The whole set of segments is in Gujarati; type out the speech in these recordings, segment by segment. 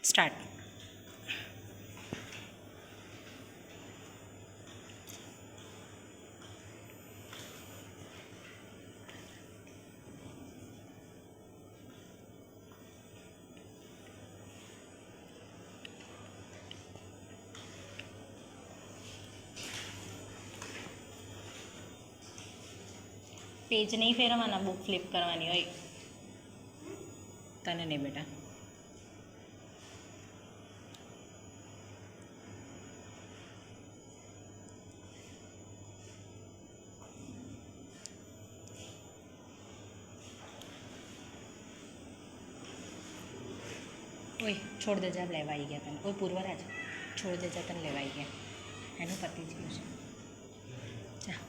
સ્ટાર્ટ. પેજ નહીં ફેરવવાના, બુક ફ્લિપ કરવાની હોય. તને નહીં બેટા. ઓય છોડ દેજા, લેવા આવી ગયા તને. કોઈ પૂર્વરાજ છોડ દેજા, તને લેવા આવી ગયા. એનું પતિ થયું છે. જા.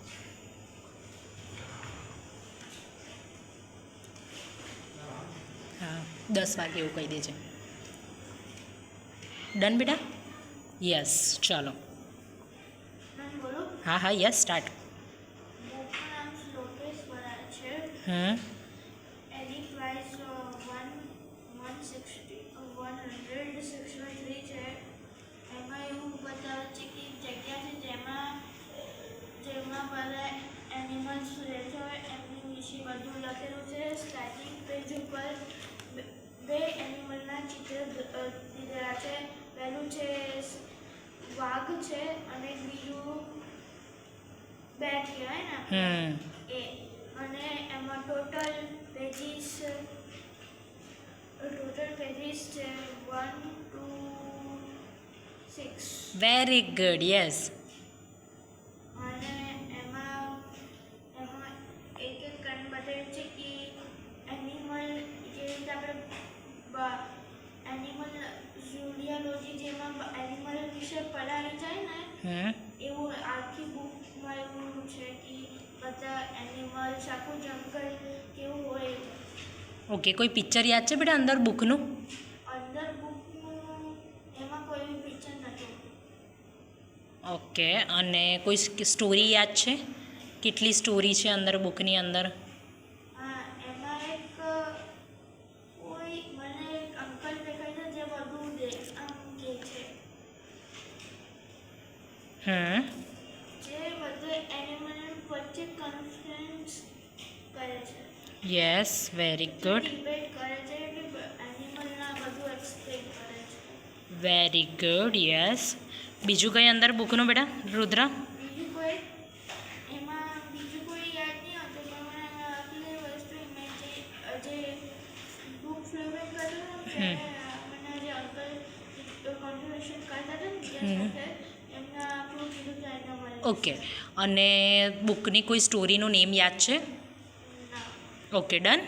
હા 10 વાગે એવું કહી દેજે. ડન બેટા? યસ ચાલો. હા હા યસ સ્ટાર્ટ. હમ એની પ્રાઇસ 163 છે. એમાં એવું બતાવે છે કે જગ્યા છે જેમાં બધા એનિમલ્સ રહેતા હોય એમની વિશે બધું લખેલું છે. સ્ટાર્ટિંગ પેજ ઉપર બે એનિમલના ચિત્ર દીધેલા છે. પહેલું છે વાઘ છે અને બીજું બેટ કહેવાય ને એ. અને એમાં ટોટલ પેજીસ છે 1 to 6. Very good yes. અને એમાં એક એક કરીને બતાવ્યું છે કે એનિમલ જે રીતે આપણે એનિમલ ઝૂડિયોલોજી જેમાં એનિમલ વિશે પઢાવી જાય ને એવું આખી બુકમાં એવું છે કે બધા એનિમલ્સ આખું જંગલ કેવું હોય. ઓકે, કોઈ પિક્ચર યાદ છે બેટા અંદર બુકનું? અંદર બુકનું એમાં કોઈ પિક્ચર નથી. ઓકે, અને કોઈ સ્ટોરી યાદ છે? કેટલી સ્ટોરી છે અંદર બુકની અંદર? હા, એમાં એક કોઈ મને એક અંકલ દેખાય છે જે બધું આમ કહે છે. જે બધે એનિમલ વચ્ચે કોન્ફરન્સ કરે છે. Yes very good. ડિબેટ કરે છે કે એનિમલના બધું એક્સપ્લેન કરે છે. Very good yes. બીજું કંઈ અંદર બુકનું બેટા રુદ્ર? બીજું કોઈ યાદ નહીં આવતું પણ મને આટલી વસ્તુ મેં જે બુક ફ્લિપિંગ કર્યું ને મને જે અંકલ કોન્ફર્મેશન કરતા હતા ને સાથે એમના આપણું કીધું કે એનિમલ. ઓકે, અને બુકની કોઈ સ્ટોરીનું નેમ યાદ છે? ના. Okay done.